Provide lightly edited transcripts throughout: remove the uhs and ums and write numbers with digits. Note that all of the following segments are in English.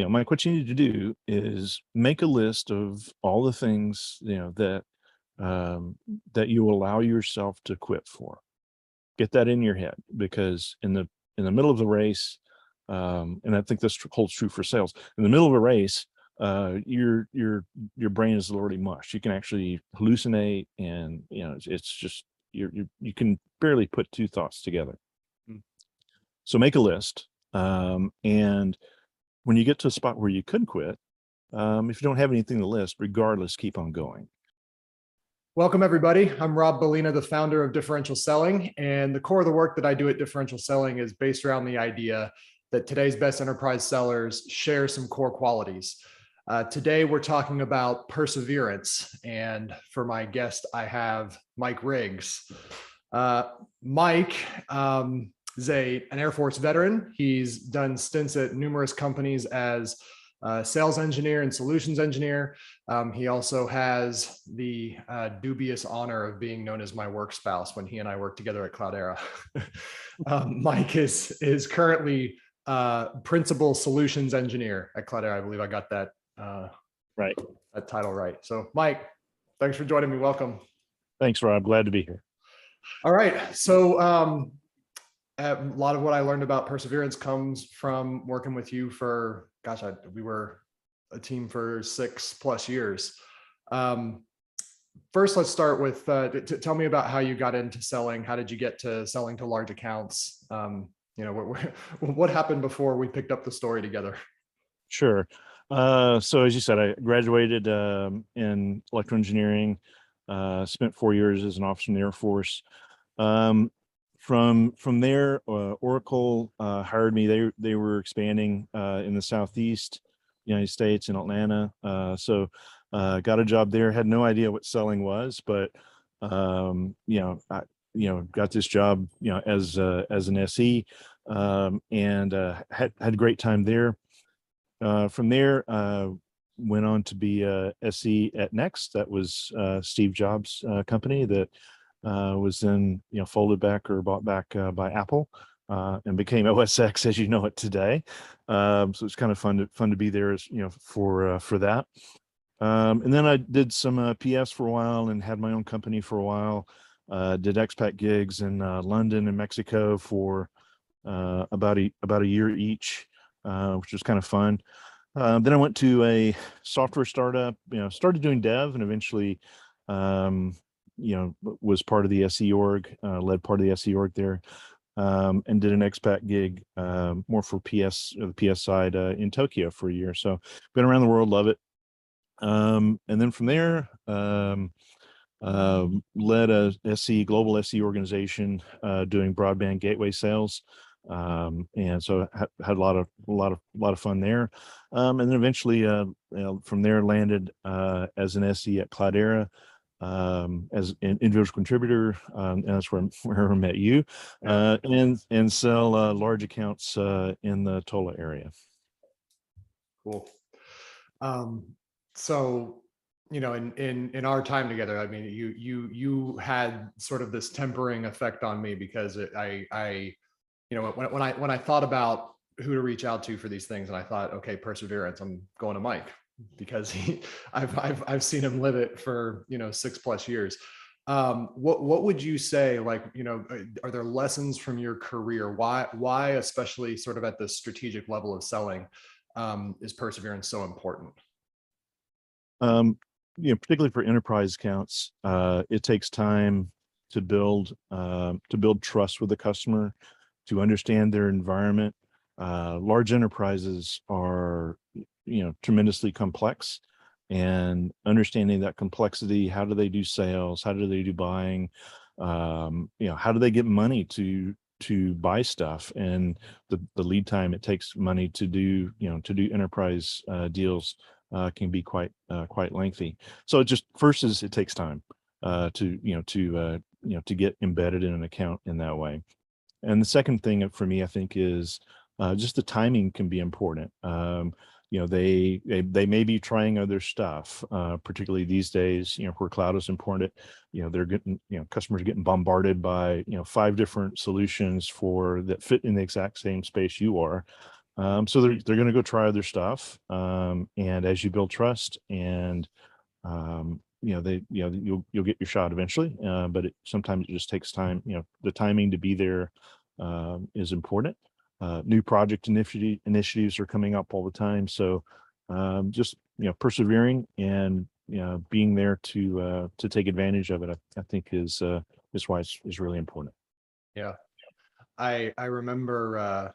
Mike, what you need to do is make a list of all the things, that you allow yourself to quit for. Get that in your head, because in the middle of the race, and I think this holds true for sales. In the middle of a race, your brain is already mush. You can actually hallucinate, and it's just you can barely put two thoughts together. Mm. So make a list, and when you get to a spot where you could quit, if you don't have anything on the list, regardless, keep on going. Welcome, everybody. I'm Rob Bellina, the founder of Differential Selling, and the core of the work that I do at Differential Selling is based around the idea that today's best enterprise sellers share some core qualities. Today, we're talking about perseverance, and for my guest, I have Mike Riggs. Mike is an Air Force veteran. He's done stints at numerous companies as sales engineer and solutions engineer. He also has the dubious honor of being known as my work spouse when he and I worked together at Cloudera. Mike is currently principal solutions engineer at Cloudera. I believe I got that right, that title right. So Mike, thanks for joining me. Welcome. Thanks, Rob. Glad to be here. All right. So a lot of what I learned about perseverance comes from working with you for, gosh, we were a team for 6+ years. First, let's start with, tell me about how you got into selling. How did you get to selling to large accounts? What happened before we picked up the story together? Sure. So as you said, I graduated in electrical engineering, spent 4 years as an officer in the Air Force. From there, Oracle hired me. They were expanding in the Southeast United States in Atlanta. So got a job there. Had no idea what selling was, but I got this job as an SE, and had a great time there. From there, went on to be a SE at Next. That was Steve Jobs' company that was then folded back or bought back by Apple, and became OS X as you know it today. So it's kind of fun to be there as for that. And then I did some PS for a while and had my own company for a while. Did expat gigs in London and Mexico for about a year each, which was kind of fun. Then I went to a software startup, started doing dev, and eventually was part of the SE org, led part of the SE org there, and did an expat gig more for the PS side in Tokyo for a year. So been around the world, love it. And then from there, led a global SE organization doing broadband gateway sales. And so had a lot of fun there. And then eventually from there landed as an SE at Cloudera, as an individual contributor, and that's where I met you, and sell large accounts in the Tola area. Cool. So, in our time together, I mean, you had sort of this tempering effect on me, because when I thought about who to reach out to for these things, and I thought, okay, perseverance, I'm going to Mike, because I've seen him live it for 6+ years. What would you say, are there lessons from your career? Why especially sort of at the strategic level of selling, is perseverance so important? Particularly for enterprise accounts, it takes time to build trust with the customer, to understand their environment. Large enterprises are tremendously complex, and understanding that complexity. How do they do sales? How do they do buying? How do they get money to buy stuff, and the lead time it takes money to do enterprise deals can be quite lengthy. So it takes time to get embedded in an account in that way. And the second thing for me, I think, is just the timing can be important. They may be trying other stuff, particularly these days, where cloud is important. They're getting, customers are getting bombarded by, 5 different solutions that fit in the exact same space you are. So they're going to go try other stuff. And as you build trust and, you'll get your shot eventually. But sometimes it just takes time. The timing to be there, is important. New project initiatives are coming up all the time. So, just, persevering and, being there to take advantage of it, I think is why is really important. Yeah. I remember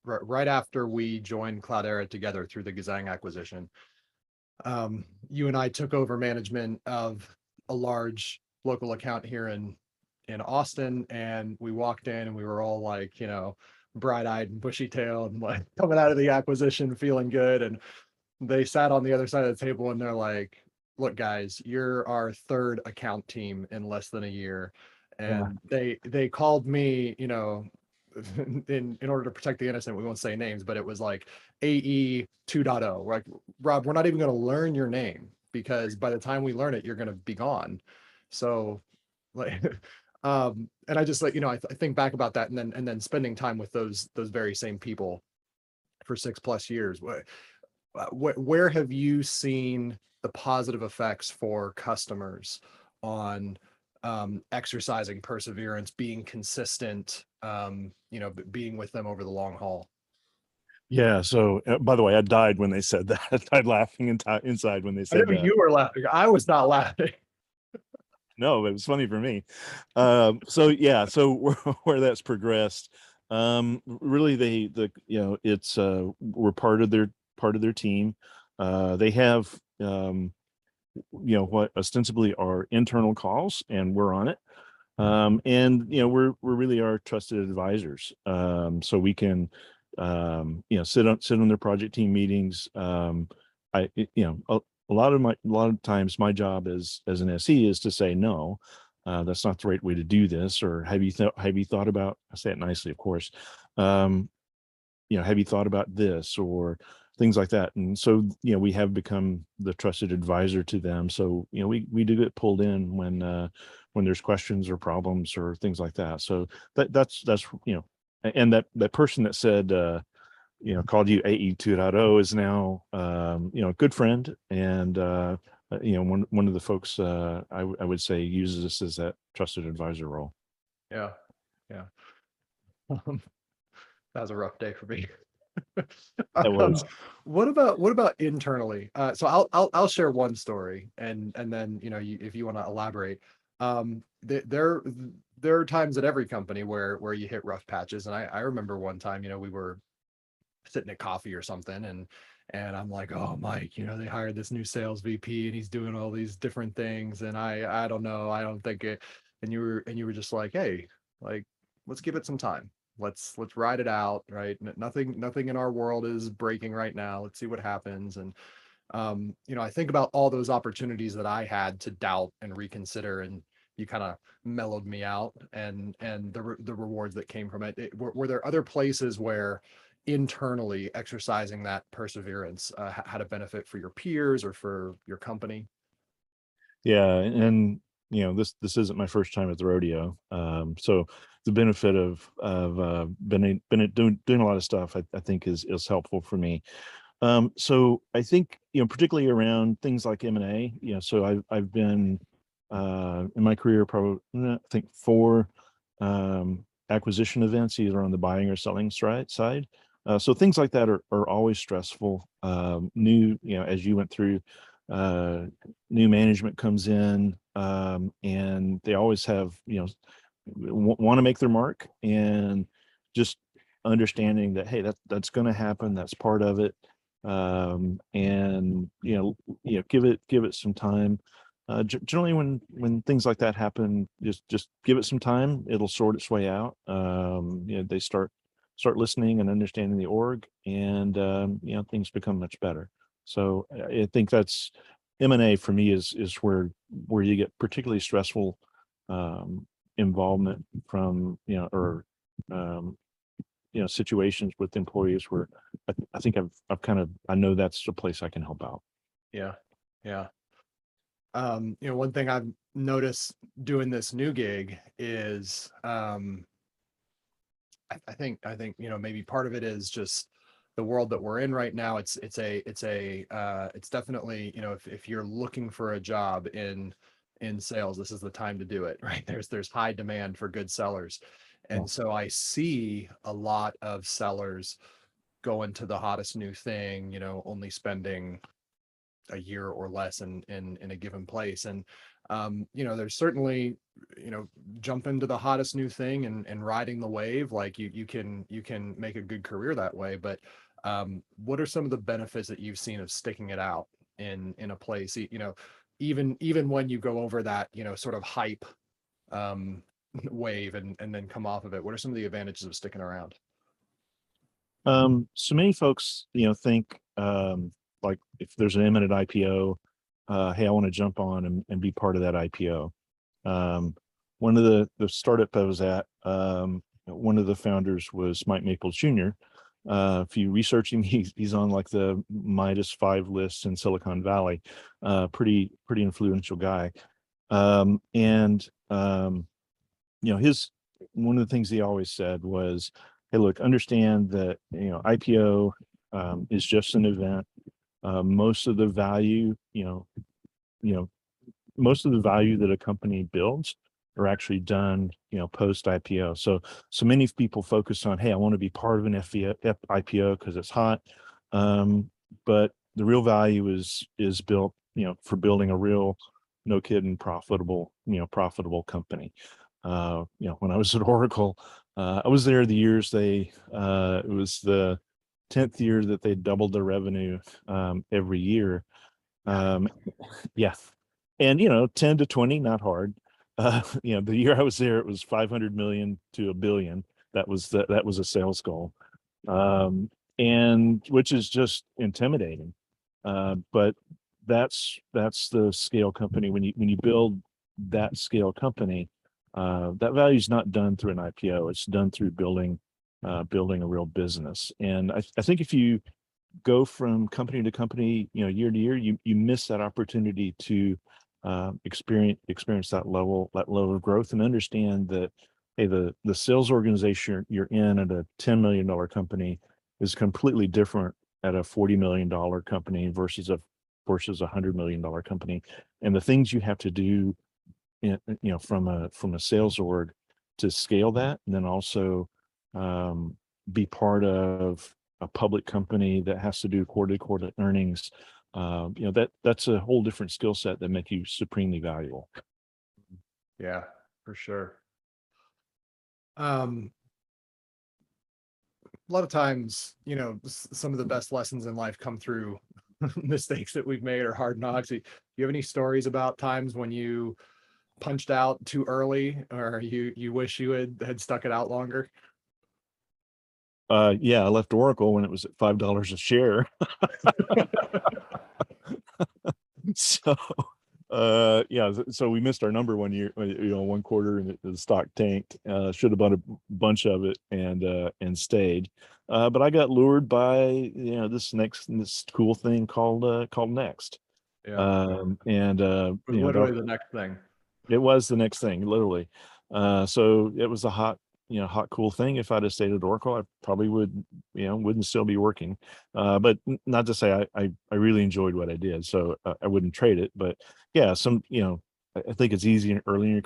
right after we joined Cloudera together through the Gazang acquisition, you and I took over management of a large local account here in Austin, and we walked in and we were all like, bright-eyed and bushy-tailed and like coming out of the acquisition feeling good. And they sat on the other side of the table and they're like, look, guys, you're our third account team in less than a year. Yeah. And they called me, in order to protect the innocent, we won't say names, but it was like AE 2.0. We're like, Rob, we're not even going to learn your name because by the time we learn it, you're going to be gone. So like, and I just like, I think back about that, and then spending time with those very same people for 6+ years. Where have you seen the positive effects for customers on exercising perseverance, being consistent, being with them over the long haul? Yeah. So, by the way, I died when they said that. I died laughing inside when they I said know that. you were laughing. I was not laughing. No, it was funny for me. So yeah, so where that's progressed, really it's we're part of their team. They have, what ostensibly are internal calls, and we're on it. And we're really our trusted advisors. So we can, sit on their project team meetings. A lot of times my job as an SE is to say no, that's not the right way to do this, or have you thought about, I say it nicely, of course, um, have you thought about this, or things like that. And so, we have become the trusted advisor to them. So, we do get pulled in when there's questions or problems or things like that. So that's, and that person that said, called you AE 2.0 is now, a good friend. And, one of the folks, I would say uses this as that trusted advisor role. Yeah. Yeah. That was a rough day for me. That was. What about internally? So I'll share one story, and then if you want to elaborate. There are times at every company where you hit rough patches, and I remember one time, we were sitting at coffee or something, and I'm like, oh, Mike, they hired this new sales VP and he's doing all these different things, and I don't know, I don't think it. And you were just like, hey, like, let's give it some time. Let's ride it out, right? Nothing in our world is breaking right now. Let's see what happens. And I think about all those opportunities that I had to doubt and reconsider, and you kind of mellowed me out, and the rewards that came from it. Were there other places where internally exercising that perseverance had a benefit for your peers or for your company? Yeah, and this isn't my first time at the rodeo. So the benefit of been doing a lot of stuff, I think is helpful for me. So I think, particularly around things like M&A, so I've been, in my career, probably, I think, 4 acquisition events, either on the buying or selling side. So things like that are always stressful. New, as you went through, uh, new management comes in, and they always have, want to make their mark, and just understanding that, hey, that's going to happen. That's part of it. And give it some time. Generally, when things like that happen, just give it some time. It'll sort its way out. They start listening and understanding the org, and things become much better. So I think that's M&A for me is where you get particularly stressful, um, involvement from, or um, situations with employees where I think I know that's a place I can help out. Yeah. Yeah. One thing I've noticed doing this new gig is I think maybe part of it is just the world that we're in right now, it's definitely, you know, if you're looking for a job in sales, this is the time to do it, right? There's high demand for good sellers. Yeah. And so I see a lot of sellers going to the hottest new thing, you know, only spending a year or less in a given place. And you know, there's certainly, you know, jump into the hottest new thing and riding the wave. Like you can make a good career that way. But what are some of the benefits that you've seen of sticking it out in a place? You know, even when you go over that, you know, sort of hype um wave and then come off of it, what are some of the advantages of sticking around? So many folks, think like if there's an imminent IPO, hey, I want to jump on and be part of that IPO. Um, one of the startup I was at, one of the founders was Mike Maples Jr. If you research him, he's on like the Midas 5 list in Silicon Valley. Pretty influential guy. And his one of the things he always said was, hey, look, understand that IPO is just an event. Most of the value, you know, most of the value that a company builds are actually done, post IPO. So many people focus on, hey, I want to be part of an IPO because it's hot. But the real value is built, for building a real, no kidding, profitable company. When I was at Oracle, I was there the years it was the 10th year that they doubled their revenue every year. Um, yeah. And 10 to 20, not hard. The year I was there, it was 500 million to a billion. That was a sales goal. And which is just intimidating. But that's the scale company. When you build that scale company, that value is not done through an IPO. It's done through building a real business. And I think if you go from company to company, year to year, you miss that opportunity to experience that level of growth and understand that, hey, the sales organization you're in at a $10 million company is completely different at a $40 million company versus a $100 million company, and the things you have to do from a sales org to scale that, and then also be part of a public company that has to do quarter earnings. That's a whole different skill set that make you supremely valuable. Yeah, for sure. A lot of times, you know, some of the best lessons in life come through mistakes that we've made or hard knocks. Do you have any stories about times when you punched out too early, or you wish you had stuck it out longer? Yeah, I left Oracle when it was at $5 a share. So yeah, so we missed our number one year, one quarter, and the stock tanked. Should have bought a bunch of it and stayed. But I got lured by this cool thing called Next. Yeah, And literally the next thing. it was the next thing, literally. So it was a hot, cool thing. If I'd have stayed at Oracle, I probably wouldn't still be working. But not to say I really enjoyed what I did, so I wouldn't trade it. But yeah, I think it's easy early in your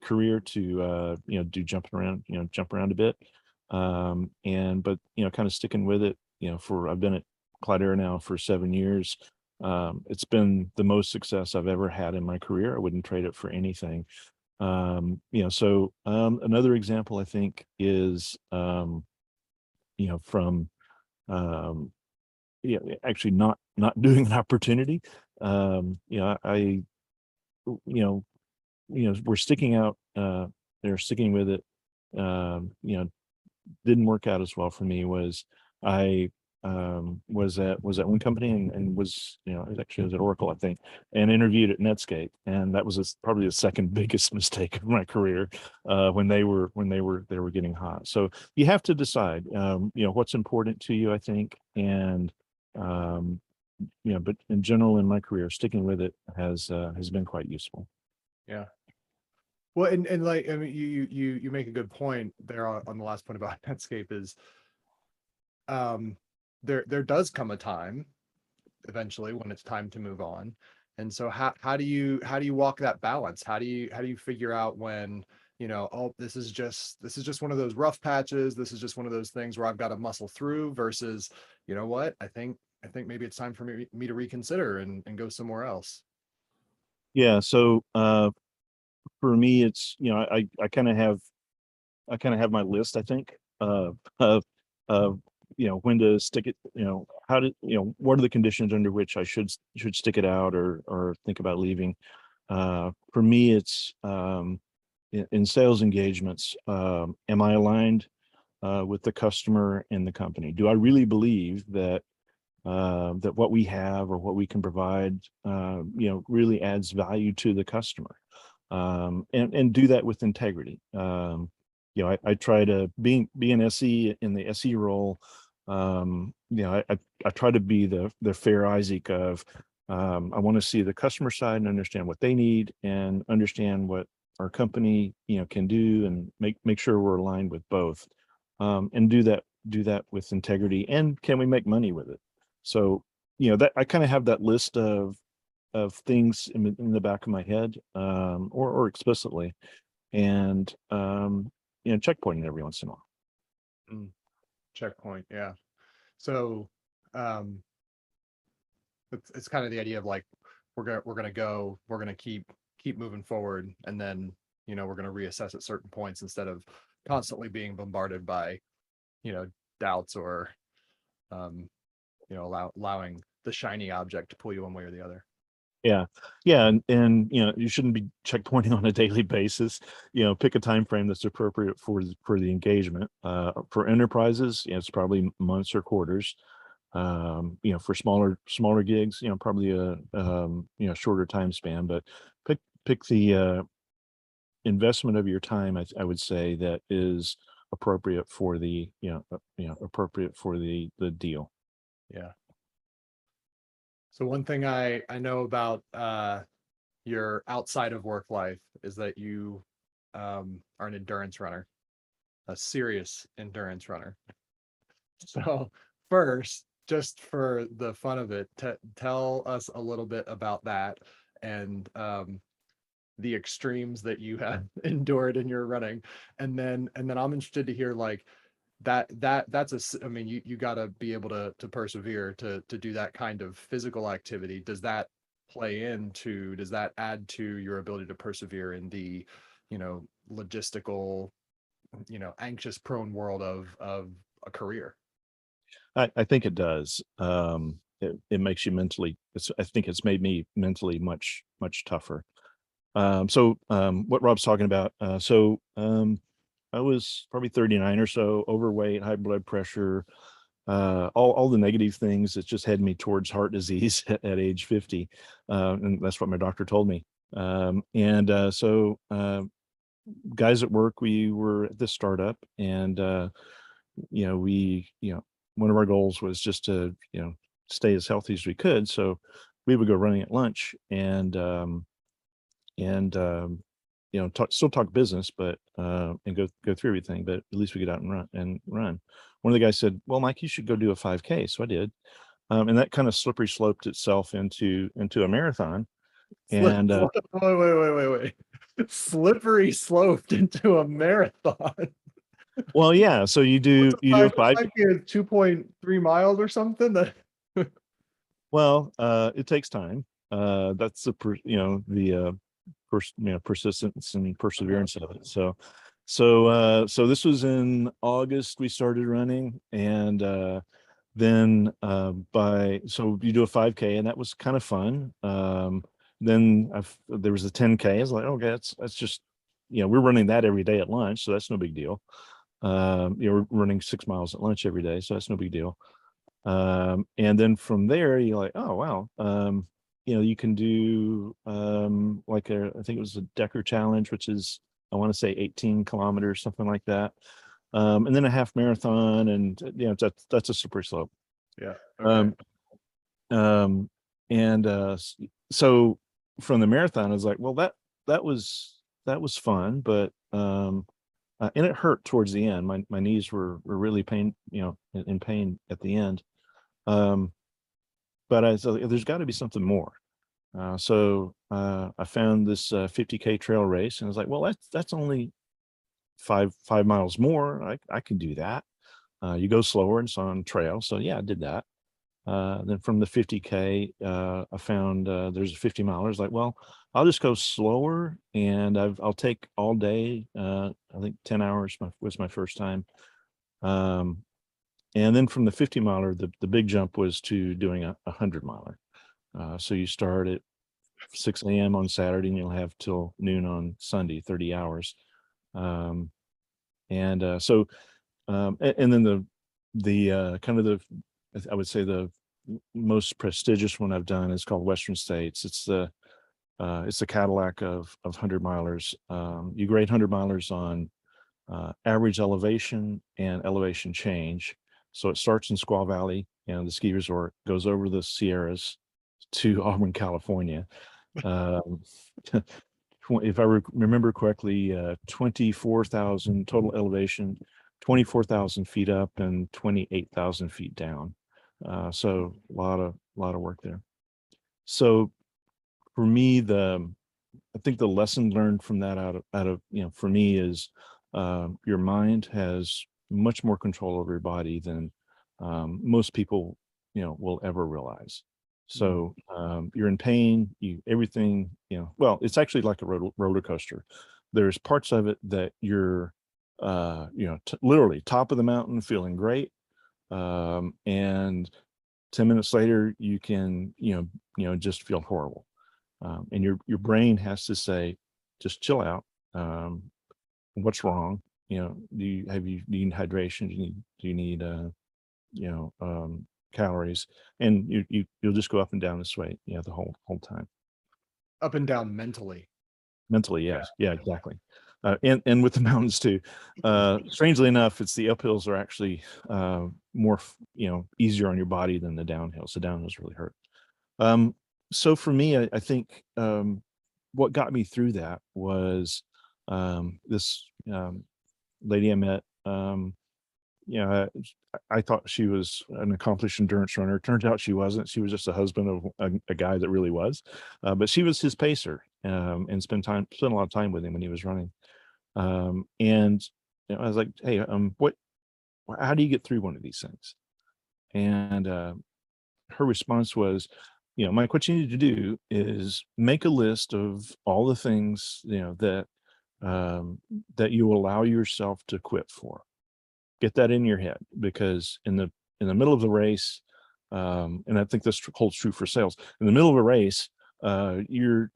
career to do jump around a bit. But kind of sticking with it. I've been at Cloudera now for 7 years. It's been the most success I've ever had in my career. I wouldn't trade it for anything. Another example I think is, from, actually not doing an opportunity. We're sticking out, they're sticking with it. Didn't work out as well for me. Was I was at one company and was actually I was at Oracle, I think, and interviewed at Netscape, and that was probably the second biggest mistake of my career when they were getting hot. So you have to decide what's important to you, I think. And but in general, in my career, sticking with it has been quite useful. Yeah. Well, and like, I mean, you make a good point there on the last point about Netscape is, um, there does come a time eventually when it's time to move on. And so how do you walk that balance? How do you figure out when, oh, this is just one of those rough patches. This is just one of those things where I've got to muscle through versus, you know what, I think maybe it's time for me to reconsider and go somewhere else. Yeah. So for me, it's, I kind of have my list, I think, of when to stick it, how to, what are the conditions under which I should stick it out or think about leaving. For me, it's in sales engagements, am I aligned with the customer and the company? Do I really believe that that what we have or what we can provide, really adds value to the customer, and do that with integrity. I try to be an SE in the SE role. I try to be the fair Isaac of, I want to see the customer side and understand what they need and understand what our company, can do, and make sure we're aligned with both, and do that with integrity. And can we make money with it? So, that I kind of have that list of things in the back of my head, or explicitly, and checkpointing every once in a while. Mm, checkpoint, yeah. So um it's kind of the idea of like we're gonna keep moving forward, and then we're gonna reassess at certain points instead of constantly being bombarded by you know doubts or um allowing the shiny object to pull you one way or the other. Yeah. Yeah. And you shouldn't be checkpointing on a daily basis. Pick a time frame that's appropriate for the engagement. For enterprises, it's probably months or quarters. For smaller gigs, probably a shorter time span, but pick the investment of your time, I would say, that is appropriate for appropriate for the deal. Yeah. So one thing I know about your outside of work life is that you are an endurance runner, a serious endurance runner. So first, just for the fun of it, tell us a little bit about that and the extremes that you have endured in your running, and then I'm interested to hear like I mean, you got to be able to persevere to do that kind of physical activity. Does that add to your ability to persevere in the logistical, anxious prone world of a career? I think it does. It makes you mentally. I think it's made me mentally much tougher. What Rob's talking about. I was probably 39 or so, overweight, high blood pressure, all the negative things that just had me towards heart disease at age 50, and that's what my doctor told me. Guys at work, we were at this startup, and we one of our goals was just to stay as healthy as we could. So we would go running at lunch, and still talk business, but and go through everything, but at least we get out and run. One of the guys said, "Well, Mike, you should go do a 5K." So I did, and that kind of slippery sloped itself into a marathon. And Wait. Slippery sloped into a marathon. well, yeah. So What's you do a five. 5K is 2.3 miles or something? Well, it takes time. That's the persistence and perseverance of it. So this was in August we started running, and then so you do a 5K, and that was kind of fun. Then there was a 10K. I was like, okay, that's just, we're running that every day at lunch, so that's no big deal. We're running 6 miles at lunch every day, so that's no big deal. And then from there, you're like, oh wow, you can do like I think it was a Decker Challenge, which is, I want to say, 18 kilometers, something like that. And then a half marathon, and that's a super slope. Yeah. Okay. Um, um, and so from the marathon, I was like, well, that was fun, but and it hurt towards the end. My knees were really in pain at the end. But I thought there's got to be something more. So I found this 50K trail race, and I was like, well, that's only five miles more. I can do that. You go slower and it's on trail. So yeah, I did that. Then from the 50K, I found there's a 50 milers. Like, well, I'll just go slower, and I'll take all day. I think 10 hours was my first time. And then from the 50 miler, the big jump was to doing a 100 miler. So you start at 6 a.m. on Saturday, and you'll have till noon on Sunday, 30 hours. Um, and then the kind of I would say the most prestigious one I've done is called Western States. It's the Cadillac of 100 milers. You grade 100 milers on average elevation and elevation change. So it starts in Squaw Valley, the ski resort, goes over the Sierras to Auburn, California. Um, if I remember correctly, 24,000 total elevation, 24,000 feet up, and 28,000 feet down. So a lot of work there. So for me, I think the lesson learned from that out of for me is your mind has much more control over your body than most people will ever realize. So you're in pain, everything, well, it's actually like a roller coaster. There's parts of it that you're literally top of the mountain feeling great, and 10 minutes later you can just feel horrible. And your brain has to say, just chill out. What's wrong? Do you need hydration? Do you need calories? And you'll just go up and down this way, the whole time. Up and down mentally. Mentally, yes. Yeah, exactly. And with the mountains too. Strangely enough, it's the uphills are actually more easier on your body than the downhills. The downhills really hurt. So for me, I think what got me through that was this lady I met. I thought she was an accomplished endurance runner. Turns out she wasn't. She was just a husband of a guy that really was. But she was his pacer, and spent a lot of time with him when he was running. And I was like, hey, how do you get through one of these things? And her response was, Mike, what you need to do is make a list of all the things, that you allow yourself to quit for. Get that in your head, because in the middle of the race, and I think this holds true for sales, in the middle of a race, your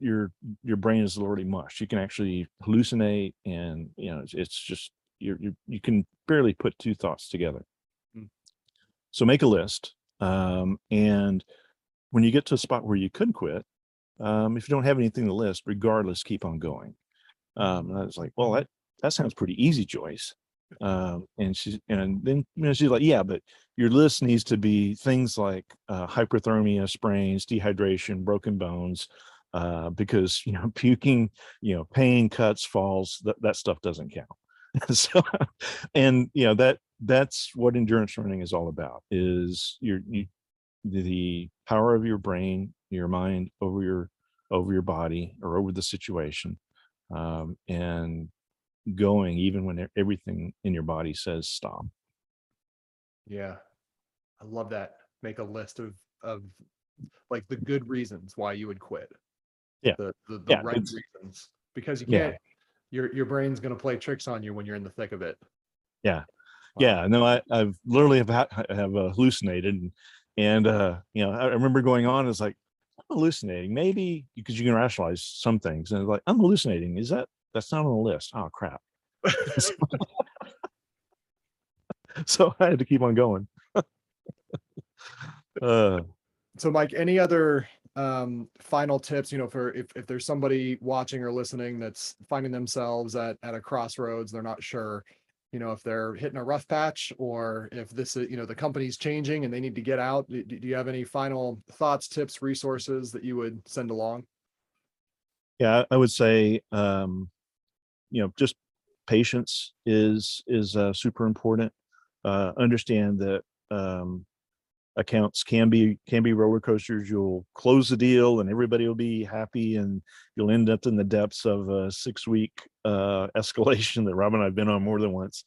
brain is already mush. You can actually hallucinate, and it's just you can barely put two thoughts together. So make a list, and when you get to a spot where you could quit, if you don't have anything to list, regardless, keep on going. And I was like, well, that sounds pretty easy, Joyce. And then she's like, yeah, but your list needs to be things like hyperthermia, sprains, dehydration, broken bones, because puking, pain, cuts, falls, that stuff doesn't count. So, and that's what endurance running is all about, is the power of your brain, your mind over your body or over the situation, and going even when everything in your body says stop. Yeah, I love that. Make a list of like the good reasons why you would quit. Yeah, The yeah, right reasons, because you yeah, can't. Your brain's going to play tricks on you when you're in the thick of it. yeah, Wow. yeah. No, I've literally have hallucinated, and I remember going on. It's like, I'm hallucinating, maybe, because you can rationalize some things, and it's like, I'm hallucinating. That's not on the list? Oh crap! So I had to keep on going. So Mike, any other final tips, for if there's somebody watching or listening that's finding themselves at a crossroads, they're not sure, if they're hitting a rough patch, or if this is, the company's changing and they need to get out. Do you have any final thoughts, tips, resources that you would send along? Yeah, I would say, just patience is super important. Understand that accounts can be roller coasters. You'll close the deal and everybody will be happy, and you'll end up in the depths of a 6-week escalation that Rob and I've been on more than once.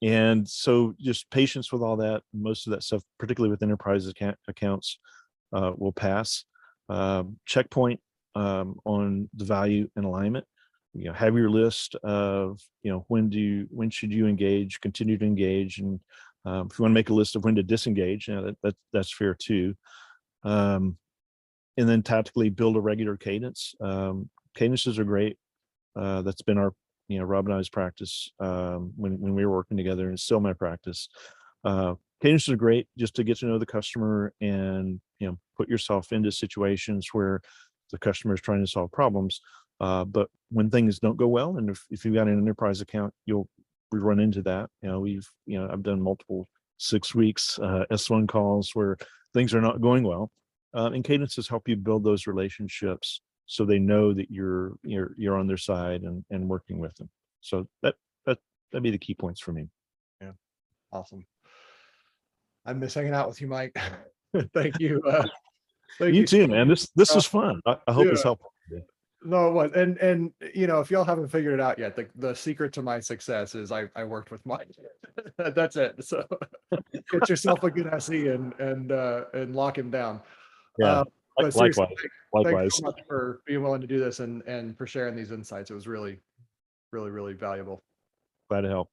And so just patience with all that. Most of that stuff, particularly with enterprise accounts, will pass. Checkpoint on the value and alignment. Have your list of, when should you engage, continue to engage, and if you want to make a list of when to disengage, that's fair too. And then tactically build a regular cadence. Cadences are great. That's been our, Rob and I's practice when we were working together, and it's still my practice. Cadences are great just to get to know the customer and, put yourself into situations where the customer is trying to solve problems. But when things don't go well, and if you've got an enterprise account, we run into that. I've done multiple 6 weeks S1 calls where things are not going well. And cadences help you build those relationships so they know that you're on their side and working with them. So that'd be the key points for me. Yeah, awesome. I miss hanging out with you, Mike. Thank you. Thank You you. too, man. This was fun. I hope it's Yeah. helpful. No, it was. And if y'all haven't figured it out yet, the secret to my success is I worked with Mike. That's it. So get yourself a good SE and lock him down. Yeah. But seriously, Likewise. thanks so much for being willing to do this and for sharing these insights. It was really, really, really valuable. Glad to help.